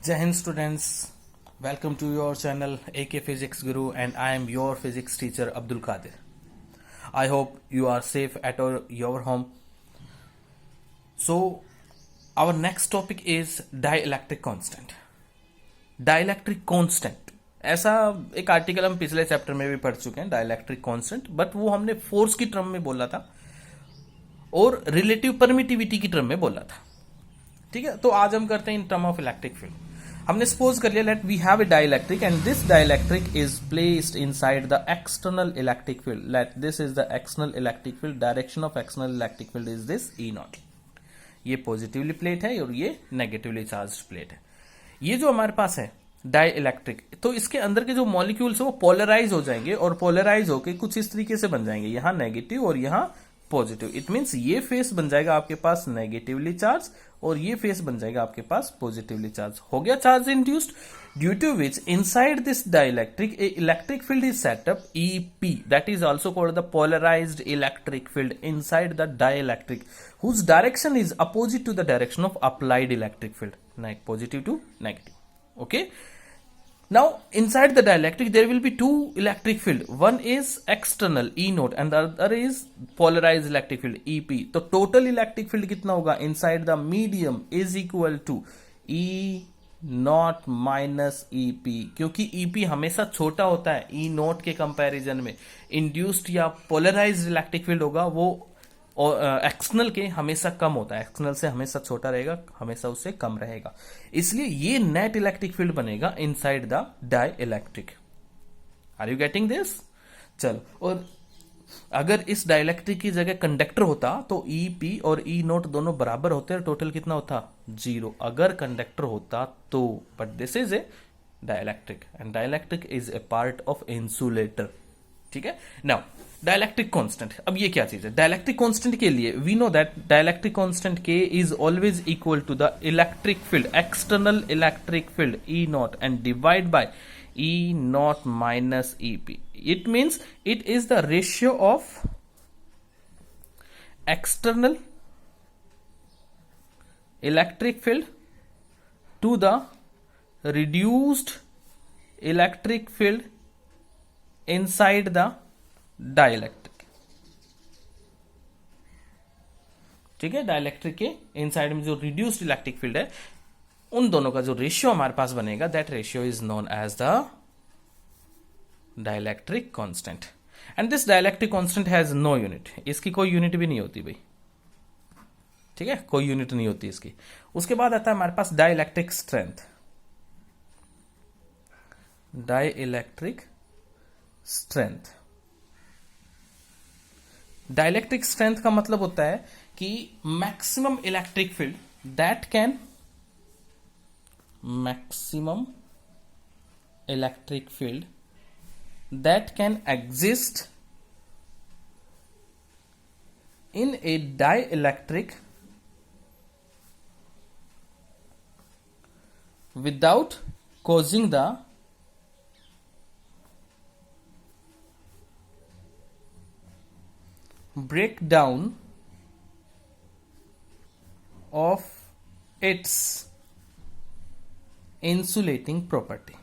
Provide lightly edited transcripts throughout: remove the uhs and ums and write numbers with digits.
Jai Hind students, welcome to your channel AK Physics Guru and I am your physics teacher Abdul Qadir. I hope you are safe at your home. So our next topic is dielectric constant. Dielectric constant ऐसा एक article हम पिछले chapter में भी पढ़ चुके हैं dielectric constant, but वो हमने फोर्स की टर्म में बोला था और रिलेटिव परमिटिविटी की टर्म में बोला था. ठीक है, तो आज हम करते हैं in term of electric field. हमने सपोज कर लिया let we have a dielectric and this dielectric is placed inside the external electric field. Let this is the external electric field. Direction of external electric field is this E not. ये positively plate है और ये negatively charge plate है. ये जो हमारे पास है die electric, तो इसके अंदर के जो मॉलिक्यूल्स है वो पोलराइज हो जाएंगे और पोलराइज होके कुछ इस तरीके से बन जाएंगे, यहां नेगेटिव और यहां पॉजिटिव. इट मींस ये फेस बन जाएगा आपके पास नेगेटिवली चार्ज और ये फेस बन जाएगा आपके पास पॉजिटिवली चार्ज. हो गया charge induced, due to which inside this dielectric a electric field is set up EP, that is also called the polarized electric field inside the dielectric whose direction is opposite to the direction of applied electric field, like positive to negative. Okay, now inside the dielectric there will be two electric field. One is external E naught and the other is polarized electric field EP. तो total electric field कितना होगा inside the medium is equal to E naught minus EP, क्योंकि EP हमेशा छोटा होता है E not के comparison में. इंड्यूस्ड या पोलराइज्ड इलेक्ट्रिक फील्ड होगा वो और एक्सटर्नल के हमेशा कम होता है, एक्सटर्नल से हमेशा छोटा रहेगा, हमेशा उससे कम रहेगा. इसलिए ये नेट इलेक्ट्रिक फील्ड बनेगा inside the dielectric. Are you getting this? चलो, और अगर इस डाइलेक्ट्रिक की जगह कंडक्टर होता तो EP और E नोट दोनों बराबर होते हैं, टोटल कितना होता? 0 अगर कंडक्टर होता तो. But this is a dielectric and dielectric is a part of insulator. ठीक है. नाउ डाइलेक्ट्रिक कांस्टेंट, अब ये क्या चीज है? डाइलेक्ट्रिक कांस्टेंट के लिए we know that dielectric constant K is always equal to the electric field, external electric field E naught and divide by E naught minus EP. It means it is the ratio of external electric field to the reduced electric field inside the dielectric. ठीक है, dielectric के inside में जो reduced electric field है उन दोनों का जो रेशियो हमारे पास बनेगा, that ratio is known as the dielectric constant. And this dielectric constant has no unit. इसकी कोई यूनिट भी नहीं होती भाई. ठीक है, कोई यूनिट नहीं होती इसकी. उसके बाद आता है हमारे पास dielectric strength. Dielectric strength, dielectric strength का मतलब होता है कि maximum electric field that can, maximum electric field that can exist in a dielectric without causing the breakdown of its insulating property.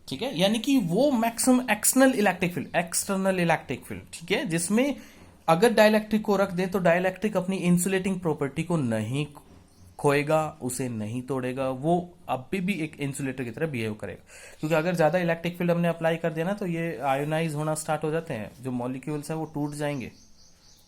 ठीक है, यानी कि वो maximum external electric field, external electric field, ठीक है, जिसमें अगर डाइलेक्ट्रिक को रख दे तो डाइलेक्ट्रिक अपनी इंसुलेटिंग प्रॉपर्टी को नहीं खोएगा, उसे नहीं तोड़ेगा, वो अभी भी एक इंसुलेटर की तरह बिहेव करेगा. क्योंकि अगर ज्यादा इलेक्ट्रिक फील्ड हमने अप्लाई कर दिया ना तो ये आयोनाइज होना स्टार्ट हो जाते हैं, जो मॉलिक्यूल्स हैं वो टूट जाएंगे,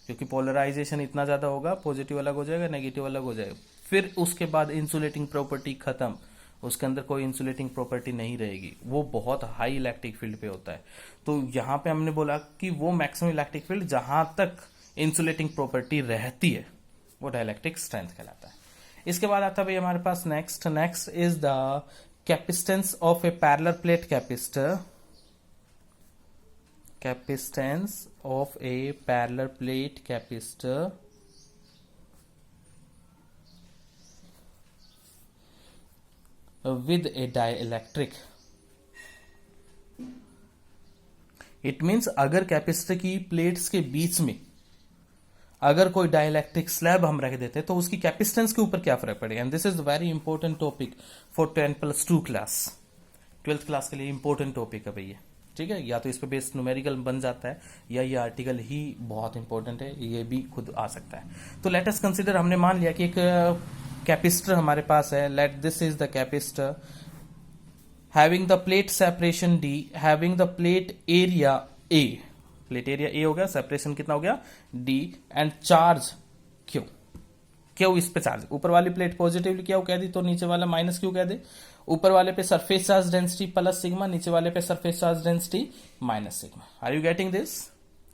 क्योंकि पोलराइजेशन इतना ज्यादा होगा, पॉजिटिव अलग हो जाएगा, नेगेटिव अलग हो जाएगा. फिर उसके बाद इंसुलेटिंग प्रॉपर्टी खत्म, उसके अंदर कोई इंसुलेटिंग प्रॉपर्टी नहीं रहेगी, वो बहुत हाई इलेक्ट्रिक फील्ड पे होता है. तो यहां पे हमने बोला कि वो मैक्सिमम इलेक्ट्रिक फील्ड जहां तक इंसुलेटिंग प्रॉपर्टी रहती है वो डाइलेक्ट्रिक स्ट्रेंथ कहलाता है. इसके बाद आता है भाई हमारे पास next is the capacitance of a parallel plate capacitor. Capacitance of a parallel plate capacitor with a dielectric. It means अगर कैपेसिटर की प्लेट्स के बीच में अगर कोई डाइलेक्ट्रिक स्लैब हम रख देते तो उसकी कैपेसिटेंस के ऊपर क्या फर्क पड़ेगा। And this is very important topic for 10+2 class, 12th class के लिए इंपॉर्टेंट टॉपिक है भैया। ठीक है, या तो इस पे बेस्ड न्यूमेरिकल बन जाता है या ये आर्टिकल ही बहुत इंपॉर्टेंट है, ये भी खुद आ सकता है। तो लेट अस कंसीडर, हमने मान लिया कि एक कैपेसिटर हमारे पास है, late this is the capacitor having the plate separation D, having the plate area A, plate area A हो गया, सेपरेशन कितना हो गया D, and charge Q, Q इस पे चार्ज, ऊपर वाली प्लेट पॉजिटिवली क्यू कह दी तो नीचे वाला माइनस क्यू कह दे, ऊपर वाले पे surface charge density plus sigma, नीचे वाले पे surface charge density minus sigma. Are you getting this?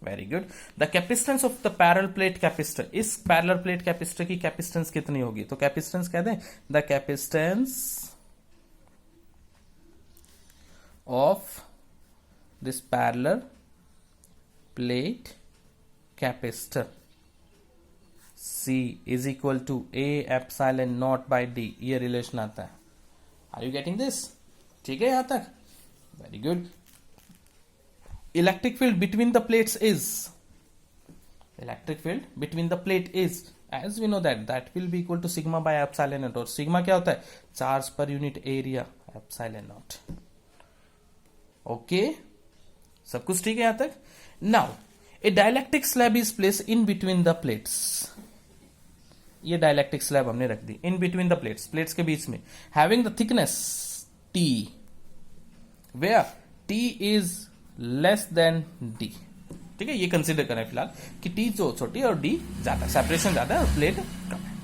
Very good. The capacitance of the parallel plate capacitor, इस पैरेलल प्लेट कैपेसिटर की कैपेसिटेंस कितनी होगी, तो कैपेसिटेंस कह दें the capacitance of this parallel plate capacitor C is equal to A epsilon not by D, ये relation आता है। Are you getting this? ठीक है यहां तक? Very good. Electric field between the plates is, electric field between the plate is, as we know that will be equal to sigma by epsilon nought, और sigma क्या होता है, charge per unit area, epsilon nought. Okay, सब कुछ ठीक है यहां तक? Now a dielectric slab is place in between the plates, ये डाइलेक्ट्रिक स्लैब हमने रख दी in between the plates, plates के बीच में, having the thickness T, where T is less than D। ठीक है, ये कंसिडर करें फिलहाल कि T जो छोटी है और D ज्यादा, सेपरेशन ज्यादा है और प्लेट कम है।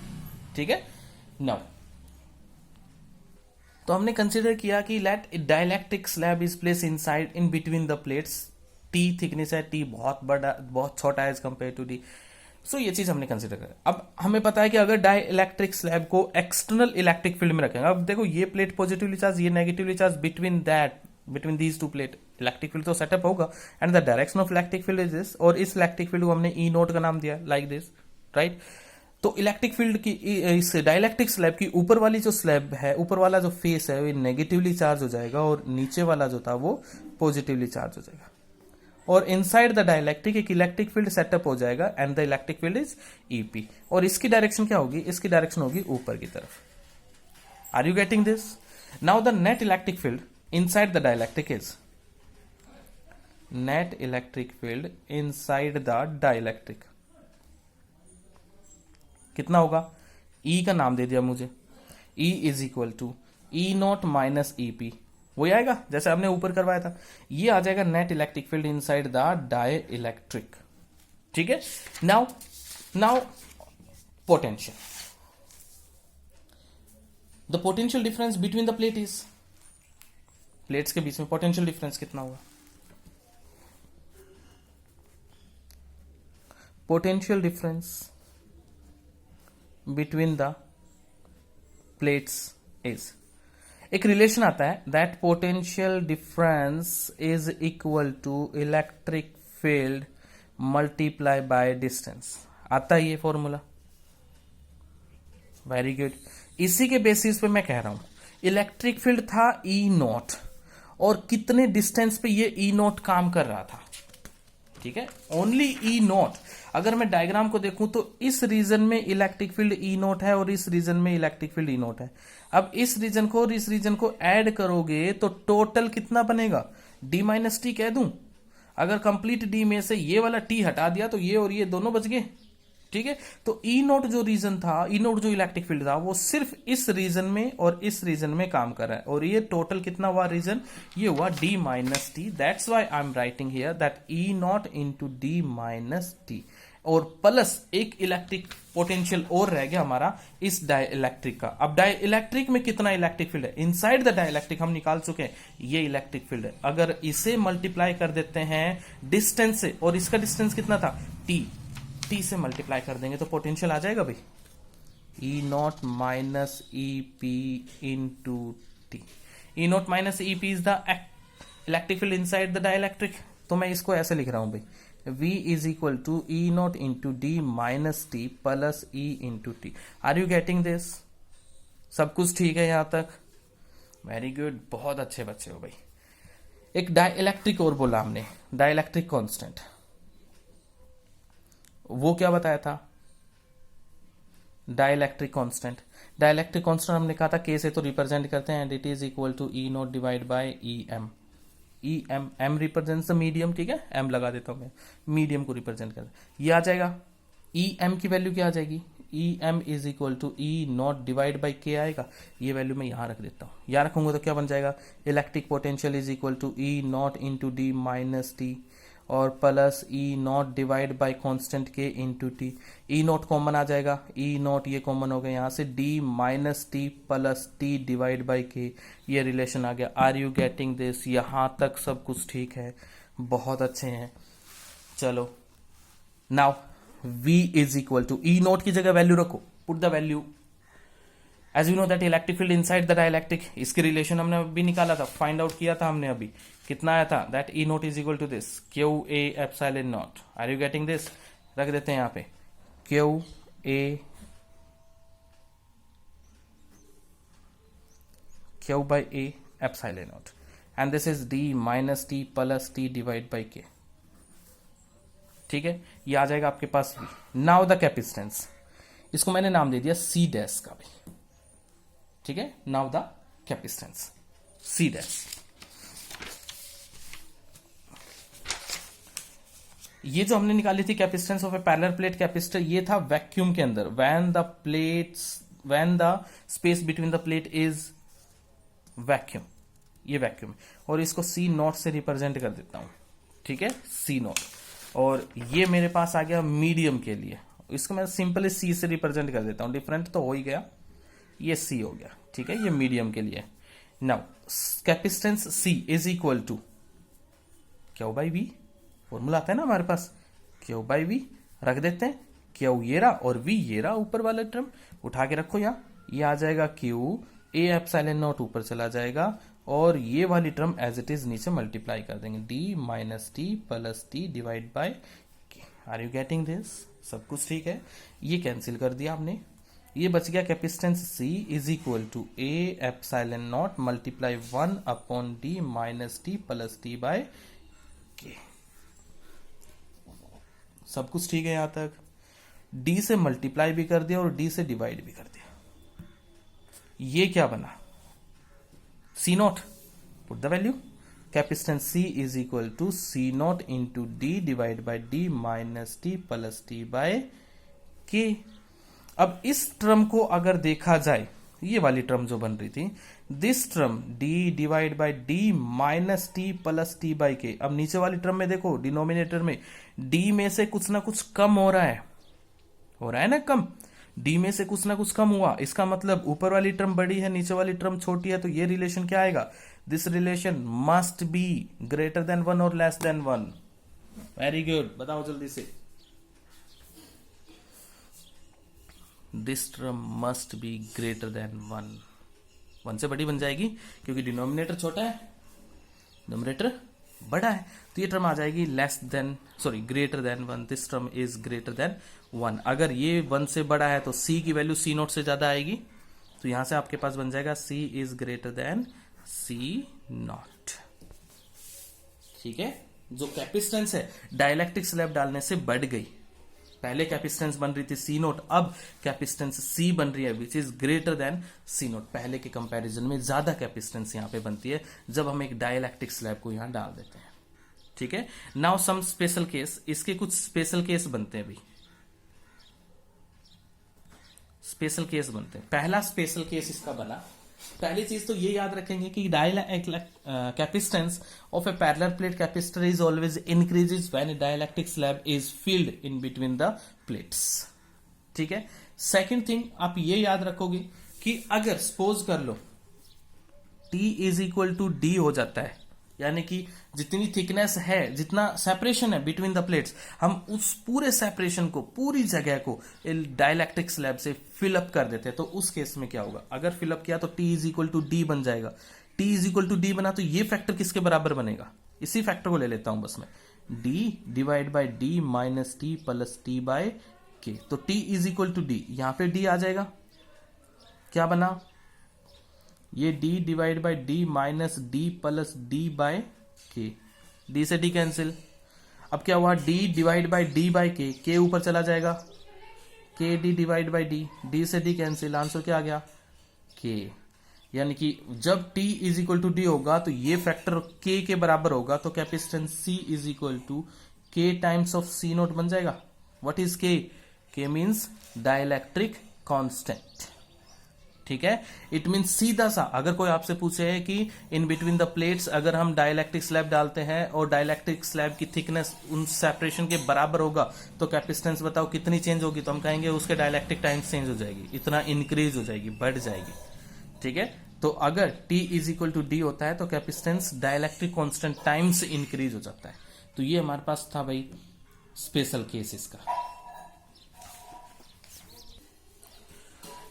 ठीक है, नाउ तो हमने कंसिडर किया कि let a dielectric slab is place inside in between the plates, T thickness है, T बहुत बड़ा बहुत छोटा है as compare to D। So ये चीज हमने कंसिडर करा। अब हमें पता है कि अगर डाई इलेक्ट्रिक स्लैब को एक्सटर्नल इलेक्ट्रिक फील्ड में रखेंगे, अब देखो ये प्लेट पॉजिटिवली चार्ज, ये negatively charge, between these two plate electric field तो सेटअप होगा, and the direction of electric field is this, और इस इलेक्ट्रिक फील्ड को हमने ई नोट का नाम दिया लाइक दिस, राइट। तो इलेक्ट्रिक फील्ड की इस डाइलेक्ट्रिक स्लैब की ऊपर वाली जो स्लैब है, ऊपर वाला जो फेस है वो नेगेटिवली चार्ज हो जाएगा और नीचे वाला जो था वो पॉजिटिवली चार्ज हो जाएगा, और इनसाइड द डाइलेक्ट्रिक एक इलेक्ट्रिक फील्ड सेटअप हो जाएगा, and the electric field is EP, और इसकी डायरेक्शन क्या होगी, इसकी डायरेक्शन होगी ऊपर की तरफ। Are you getting this? Now the net electric field inside the dielectric is, net electric field inside the dielectric कितना होगा, E का नाम दे दिया मुझे, E is equal to E naught minus EP, वही आएगा जैसे हमने ऊपर करवाया था, ये आ जाएगा net electric field inside the dielectric. ठीक है, now potential, the potential difference between the plate is, plates के बीच में पोटेंशियल डिफरेंस कितना होगा, potential difference between the plates is, एक रिलेशन आता है that potential difference is equal to electric field multiply by distance, आता है ये फॉर्मूला। वेरी गुड, इसी के बेसिस पे मैं कह रहा हूं इलेक्ट्रिक फील्ड था E नॉट, और कितने डिस्टेंस पे ये E नॉट काम कर रहा था। ठीक है, ओनली E नॉट। अगर मैं डायग्राम को देखूं तो इस रीजन में इलेक्ट्रिक फील्ड E नॉट है और इस रीजन में इलेक्ट्रिक फील्ड E नॉट है। अब इस रीजन को और इस रीजन को ऐड करोगे तो टोटल कितना बनेगा, D माइनस टी कह दूं। अगर कंप्लीट D में से ये वाला T हटा दिया तो ये और ये दोनों बच गए। ठीक है, तो E नोट जो रीजन था, E नोट जो इलेक्ट्रिक फील्ड था, वो सिर्फ इस रीजन में और इस रीजन में काम कर रहा है, और ये टोटल कितना हुआ रीजन, ये हुआ D minus T. That's why I am writing here that E naught into D minus T, और प्लस एक इलेक्ट्रिक पोटेंशियल और रह गया हमारा इस डाइलेक्ट्रिक का। अब डाइलेक्ट्रिक में कितना इलेक्ट्रिक फील्ड है, इनसाइड द डाइलेक्ट्रिक हम निकाल चुके हैं, ये इलेक्ट्रिक फील्ड है। अगर इसे मल्टीप्लाई कर देते हैं डिस्टेंस से, और इसका डिस्टेंस कितना था T से मल्टीप्लाई कर देंगे तो पोटेंशियल आ जाएगा भाई, E naught minus E P into T. E naught minus E P is the electric field inside the dielectric, तो मैं इसको ऐसे लिख रहा हूं भाई, V is equal to E naught into D minus T plus E into T. Are you getting this? सब कुछ ठीक है यहां तक? वेरी गुड, बहुत अच्छे बच्चे हो भाई। एक डाइलेक्ट्रिक और बोला हमने, डाइलेक्ट्रिक कांस्टेंट, वो क्या बताया था? Dielectric constant. डाइलेक्ट्रिक कांस्टेंट हमने कहा था के से तो रिप्रेजेंट करते हैं, and it is equal to E not divide by E M. E M, M represents the medium, ठीक है, एम लगा देता हूं मैं, मीडियम को रिप्रेजेंट करता है। ये आ जाएगा, ई एम की वैल्यू क्या आ जाएगी? E M is equal to E not divide by K आएगा। ये वैल्यू मैं यहां रख देता हूं, यहां रखूंगा तो क्या बन जाएगा? Electric potential is equal to E nought into D minus T और plus E not divide by constant के into T. E nought common आ जाएगा, ई नॉट ये कॉमन हो गया यहां से, D minus T plus T divide by K, ये रिलेशन आ गया। Are you getting this? यहां तक सब कुछ ठीक है, बहुत अच्छे हैं। चलो now V is equal to E naught की जगह वैल्यू रखो, put the value as you know that electric field inside the dielectric. इसके रिलेशन हमने अभी निकाला था, फाइंड आउट किया था हमने अभी, कितना आया था? That E naught is equal to this Q A epsilon naught. Are you getting this? रख देते हैं यहां पे Q A Q by A epsilon naught, and this is D minus T plus T divide by K. ठीक है, ये आ जाएगा आपके पास भी। नाउ द कैपेसिटेंस, इसको मैंने नाम दे दिया सी डैश का भी, ठीक है। Now the capacitance C dash, ये जो हमने निकाली थी capacitance of a parallel plate capacitor, ये था वैक्यूम के अंदर, when the space between the plate is vacuum, ये वैक्यूम, और इसको सी नॉट से रिप्रेजेंट कर देता हूं, ठीक है, सी नॉट। और ये मेरे पास आ गया मीडियम के लिए, इसको मैं सिंपली सी से रिप्रेजेंट कर देता हूं, डिफरेंट तो हो ही गया, ये सी हो गया, ठीक है, ये मीडियम के लिए। Now capacitance C is equal to Q by V, formula आता है ना हमारे पास, क्यू बाई वी रख देते हैं, क्यू ये रहा और वी ये रहा, ऊपर वाला टर्म उठा के रखो यहाँ, ये आ जाएगा क्यू ए एप्सिलॉन नॉट ऊपर चला जाएगा, और ये वाली टर्म एज इट इज नीचे मल्टीप्लाई कर देंगे, D minus T plus T divide by K. Are you getting this? सब कुछ ठीक है, ये कैंसिल कर दिया हमने, ये बच गया capacitance C is equal to A epsilon naught multiply 1 upon D minus T plus T by K. सब कुछ ठीक है यहां तक, डी से मल्टीप्लाई भी कर दिया और डी से डिवाइड भी कर दिया। ये क्या बना? C nought, put the value, capacitance C is equal to C nought into D divide by D minus T plus T by K. अब इस टर्म को अगर देखा जाए, ये वाली टर्म जो बन रही थी, this term D divide by D minus T plus T by के, अब नीचे वाली टर्म में देखो, डिनोमिनेटर में डी में से कुछ ना कुछ कम हो रहा है ना कम, डी में से कुछ ना कुछ कम हुआ, इसका मतलब ऊपर वाली टर्म बड़ी है, नीचे वाली टर्म छोटी है, तो ये रिलेशन क्या आएगा? This relation must be greater than 1 और लेस देन 1। वेरी गुड, बताओ जल्दी से, this term must be greater than 1 से बड़ी बन जाएगी, क्योंकि डिनोमिनेटर छोटा है, डिनोमिनेटर बड़ा है, तो ये टर्म आ जाएगी greater than 1। This term is greater then 1। अगर ये 1 से बड़ा है तो c की वैल्यू c नॉट से ज्यादा आएगी, तो यहां से आपके पास बन जाएगा c is greater then c not. ठीक है, जो कैपेसिटेंस है डाइलेक्ट्रिक स्लैब डालने से बढ़ गई, पहले कैपेसिटेंस बन रही थी सी नोट, अब कैपेसिटेंस सी बन रही है which is greater than C naught. पहले के कंपैरिजन में ज्यादा कैपेसिटेंस यहां पे बनती है जब हम एक डाइलेक्ट्रिक स्लैब को यहां डाल देते हैं। ठीक है, नाउ सम स्पेशल केस, इसके कुछ स्पेशल केस बनते हैं। स्पेशल केस बनते हैं। पहला स्पेशल केस इसका बना, पहली चीज तो ये याद रखेंगे कि capacitance of a parallel plate capacitor is always increases when A dielectric slab is filled in between the plates. ठीक है, सेकंड थिंग आप ये याद रखोगे कि अगर सपोज कर लो T is equal to D हो जाता है, यानी कि जितनी थिकनेस है, जितना सेपरेशन है बिटवीन द प्लेट्स, हम उस पूरे सेपरेशन को, पूरी जगह को डाइलेक्ट्रिक स्लैब से फिलअप कर देते हैं, तो उस केस में क्या होगा? अगर फिलअप किया तो T is equal to D बन जाएगा। T is equal to D बना तो ये फैक्टर किसके बराबर बनेगा? इसी फैक्टर को ले लेता हूं बस मैं, D divide by D minus T plus T by K. तो T is equal to D, यहां पे D आ जाएगा, क्या बना? ये d divide by D minus D plus D by K, D से डी कैंसिल। अब क्या हुआ, D divide by D by K ऊपर चला जाएगा, K D divide by D से डी कैंसिल, आंसर क्या आ गया के। यानी कि जब t is equal to D होगा तो ये फैक्टर k के बराबर होगा, तो capacitance c is equal to k times of c naught बन जाएगा। What is k? k means dielectric constant. ठीक है, इट मीन्स सीधा सा अगर कोई आपसे पूछे है कि इन बिटवीन द प्लेट्स अगर हम डाइलेक्ट्रिक स्लैब डालते हैं और डाइलेक्ट्रिक स्लैब की थिकनेस उन सेपरेशन के बराबर होगा तो कैपेसिटेंस बताओ कितनी चेंज होगी, तो हम कहेंगे उसके डाइलेक्ट्रिक टाइम्स चेंज हो जाएगी, इतना इंक्रीज हो जाएगी, बढ़ जाएगी। ठीक है, तो अगर T is equal to D होता है तो capacitance dielectric constant times increase हो जाता है। तो ये हमारे पास था भाई स्पेशल केस इसका।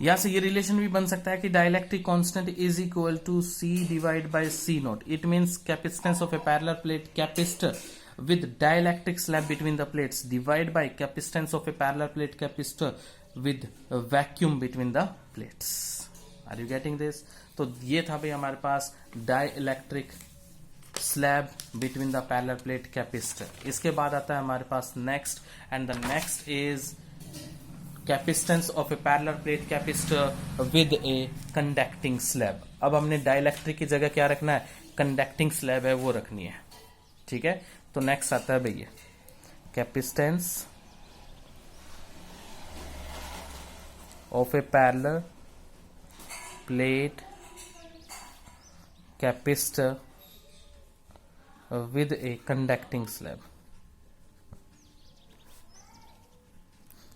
यहां से ये रिलेशन भी बन सकता है कि dielectric constant is equal to C divide by C naught. It means capacitance of a parallel plate capacitor with dielectric slab between the plates divide by capacitance of a parallel plate capacitor with a vacuum between the plates. Are you getting this? तो ये था भाई हमारे पास dielectric slab between the parallel plate capacitor. इसके बाद आता है हमारे पास next, and the next is capacitance of a parallel plate capacitor with a conducting slab. अब हमने डाइलेक्ट्रिक की जगह क्या रखना है, कंडक्टिंग स्लैब है वो रखनी है। ठीक है, तो नेक्स्ट आता है भैया capacitance of a parallel plate capacitor with a conducting slab.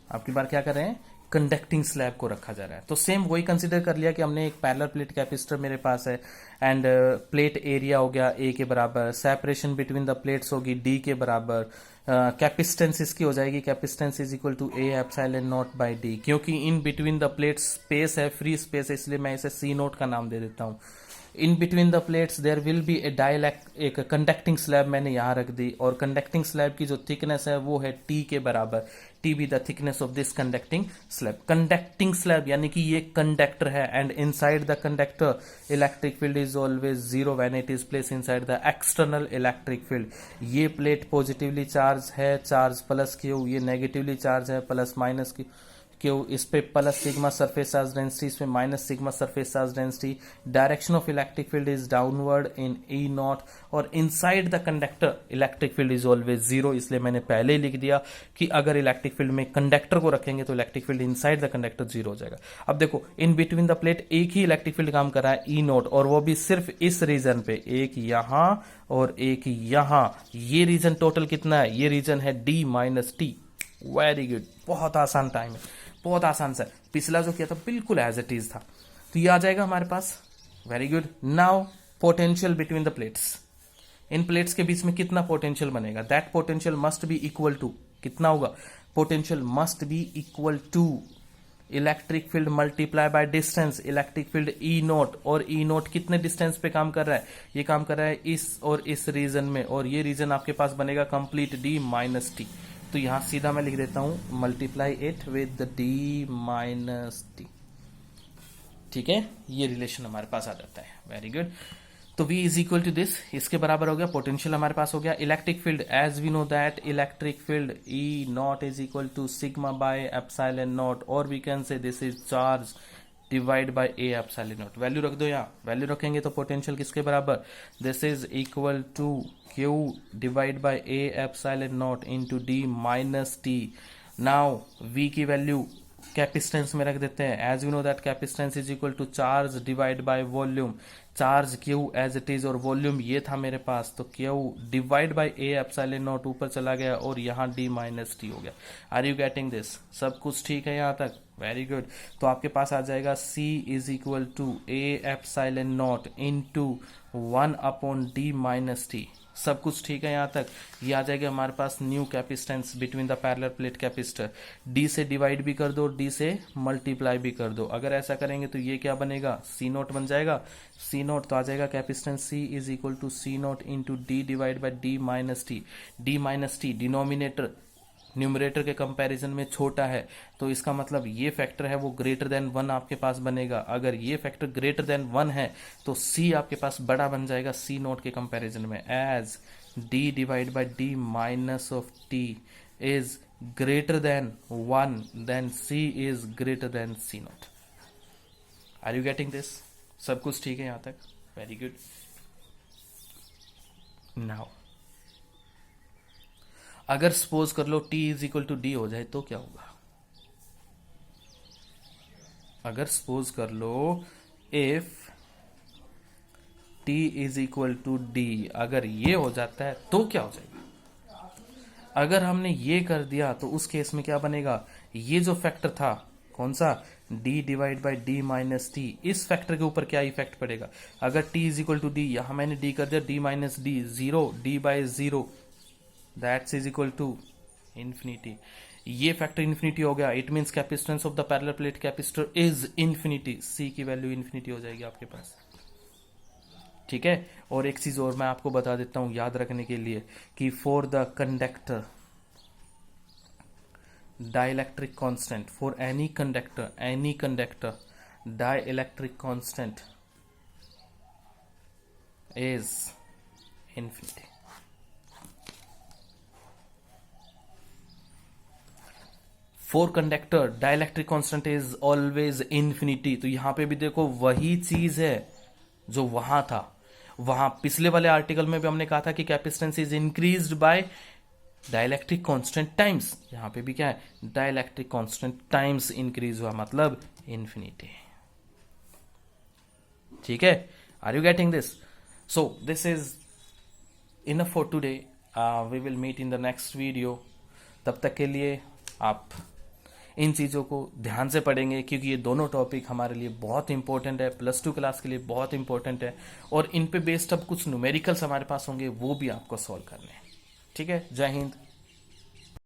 आपकी बार क्या कर रहे हैं, कंडक्टिंग स्लैब को रखा जा रहा है। तो सेम वही कंसीडर कर लिया कि हमने एक पैरेलल प्लेट कैपेसिटर मेरे पास है एंड प्लेट एरिया हो गया ए के बराबर, सेपरेशन बिटवीन द प्लेट्स होगी डी के बराबर, कैपेसिटेंस इसकी हो जाएगी capacitance is equal to A epsilon not by D. क्योंकि in between the plates space है, फ्री स्पेस है, इसलिए मैं इसे सी नोट का नाम दे देता हूं। In between the plates there will be a एक कंडक्टिंग स्लैब मैंने यहां रख दी, और कंडक्टिंग स्लैब की जो थिकनेस है वो है टी के बराबर, T be the thickness of this conducting slab. Conducting slab यानी कि ये कंडक्टर है and inside the conductor electric field is always zero when it is place inside the external electric field. ये प्लेट पॉजिटिवली चार्ज है, charge plus Q, ये negatively charge है plus minus Q, इस पे plus sigma surface charge density, इसमें minus sigma surface charge density. Direction of electric field is downward in E not, और inside the conductor electric field is always zero. इसलिए मैंने पहले ही लिख दिया कि अगर इलेक्ट्रिक फील्ड में कंडक्टर को रखेंगे तो electric field inside the conductor zero हो जाएगा। अब देखो इन बिटवीन द प्लेट एक ही इलेक्ट्रिक फील्ड काम कर रहा है ई नॉट, और वो भी सिर्फ इस रीजन पे, एक यहां और एक यहां। ये रीजन टोटल कितना है, ये रीजन है D minus T. Very good, बहुत आसान टाइम है, बहुत आसान सा। पिछला जो किया था बिल्कुल एज इट इज था, तो ये आ जाएगा हमारे पास। Very good, now potential between the plates. इन प्लेट्स के बीच में कितना पोटेंशियल बनेगा, that potential must be equal to, कितना होगा, potential must be equal to electric field multiply by distance, electric field E nought, और ई नोट कितने डिस्टेंस पे काम कर रहा है, ये काम कर रहा है इस और इस रीजन में, और ये रीजन आपके पास बनेगा कंप्लीट डी माइनस टी। तो यहां सीधा मैं लिख देता हूं multiply it with D minus T. ठीक है, ये रिलेशन हमारे पास आ जाता है। वेरी गुड, तो V is equal to this, इसके बराबर हो गया, पोटेंशियल हमारे पास हो गया। Electric field as we know that electric field E nought is equal to sigma by epsilon nought, और we can say this is charge divide by A epsilon nought. Value रख दो यहाँ, वैल्यू रखेंगे तो पोटेंशियल किसके बराबर, this is equal to Q divide by A epsilon naught into D minus T. Now V की value capacitance में रख देते हैं, as you know that capacitance is equal to charge divide by volume, charge Q as it is और volume ये था मेरे पास, तो Q divide by A epsilon naught ऊपर चला गया और यहाँ D माइनस टी हो गया। आर यू गेटिंग दिस, सब कुछ ठीक है यहाँ तक? वेरी गुड, तो आपके पास आ जाएगा C is equal to A epsilon naught into 1 upon D minus T. सब कुछ ठीक है यहाँ तक? ये आ जाएगा हमारे पास new capacitance between the parallel plate capacitor. D से डिवाइड भी कर दो, डी से मल्टीप्लाई भी कर दो। अगर ऐसा करेंगे तो ये क्या बनेगा, सी नोट बन जाएगा। सी नोट तो आ जाएगा capacitance C is equal to C naught into D divide by D minus T. D minus T denominator numerator के कंपैरिजन में छोटा है, तो इसका मतलब ये फैक्टर है वो ग्रेटर देन 1 आपके पास बनेगा। अगर ये फैक्टर ग्रेटर देन 1 है तो C आपके पास बड़ा बन जाएगा C नोट के कंपैरिजन में, as d divided by d minus of t is greater than 1, then c is greater than c naught. Are you getting this? सब कुछ ठीक है यहाँ तक? Very good. नाउ अगर सपोज कर लो t is equal to D हो जाए तो क्या होगा? अगर सपोज कर लो if t is equal to D, अगर ये हो जाता है तो क्या हो जाएगा? अगर हमने ये कर दिया तो उस केस में क्या बनेगा? ये जो फैक्टर था कौन सा, d divide by D minus T, इस फैक्टर के ऊपर क्या इफेक्ट पड़ेगा? अगर t is equal to D, यहां मैंने d कर दिया d minus D, zero, d by zero, that's is equal to infinity. ये फैक्टर इंफिनिटी हो गया. It means capacitance of the parallel plate capacitor is infinity. c की value infinity हो जाएगी आपके पास. ठीक है. और एक चीज और मैं आपको बता देता हूं याद रखने के लिए कि for the conductor dielectric constant, for any conductor dielectric constant is infinity. For conductor dielectric constant is always infinity. तो यहां पे भी देखो वही चीज है जो वहां था. वहां पिछले वाले आर्टिकल में भी हमने कहा था कि capacitance is increased by dielectric constant times. यहां पे भी क्या है? डाइलेक्ट्रिक कांस्टेंट टाइम्स इंक्रीज हुआ, मतलब इंफिनिटी. ठीक है. Are you getting this? So this is enough for today. We will meet in the next video. तब तक के लिए आप इन चीज़ों को ध्यान से पढ़ेंगे क्योंकि ये दोनों टॉपिक हमारे लिए बहुत इंपॉर्टेंट है, +2 क्लास के लिए बहुत इंपॉर्टेंट है. और इन पे बेस्ड अब कुछ न्यूमेरिकल्स हमारे पास होंगे, वो भी आपको सॉल्व करने हैं. ठीक है. जय हिंद.